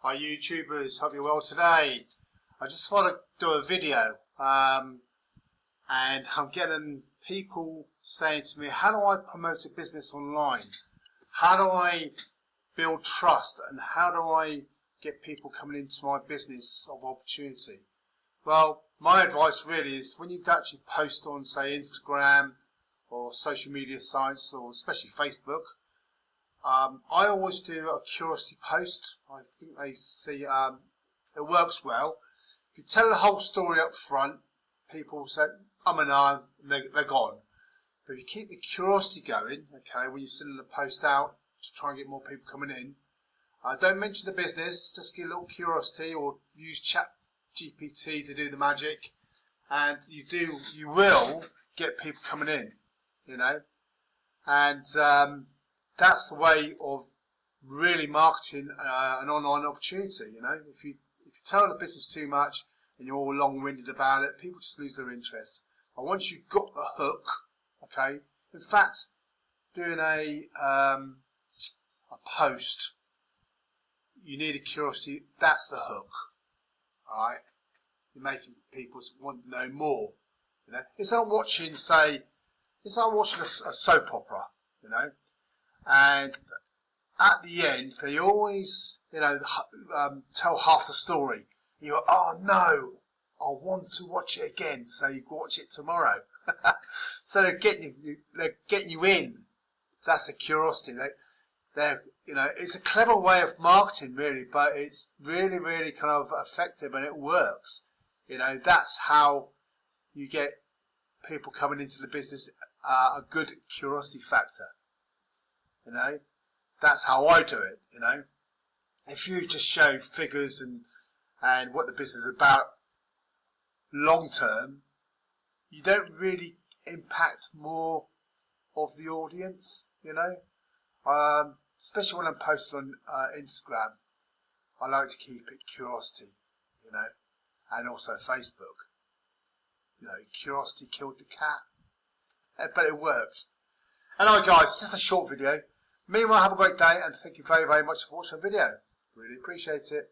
Hi YouTubers, hope you're well today. I just want to do a video and I'm getting people saying to me, how do I promote a business online? How do I build trust and how do I get people coming into my business of opportunity? Well, my advice really is when you actually post on, say, Instagram or social media sites, or especially Facebook, I always do a curiosity post. I think they see it works well. If you tell the whole story up front, people say, they're gone. But if you keep the curiosity going, okay, when you're sending the post out to try and get more people coming in, don't mention the business, just get a little curiosity or use Chat GPT to do the magic, and you will get people coming in, you know, and that's the way of really marketing an online opportunity. You know, if you tell the business too much and you're all long-winded about it, people just lose their interest. But once you've got the hook, okay, in fact, doing a post, you need a curiosity. That's the hook. All right, you're making people want to know more. You know, it's like watching, say, it's like watching a soap opera. You know. And at the end, they always, tell half the story. You go, oh no, I want to watch it again. So you watch it tomorrow. So they're getting you in. That's a curiosity. It's a clever way of marketing, really, but it's really, really kind of effective and it works. You know, that's how you get people coming into the business. A good curiosity factor. You know, that's how I do it. You know, if you just show figures and what the business is about long term, you don't really impact more of the audience. You know, especially when I'm posting on Instagram, I like to keep it curiosity. You know, and also Facebook. You know, curiosity killed the cat, but it works. Anyway, guys, it's just a short video. Meanwhile, have a great day and thank you very, very much for watching the video. Really appreciate it.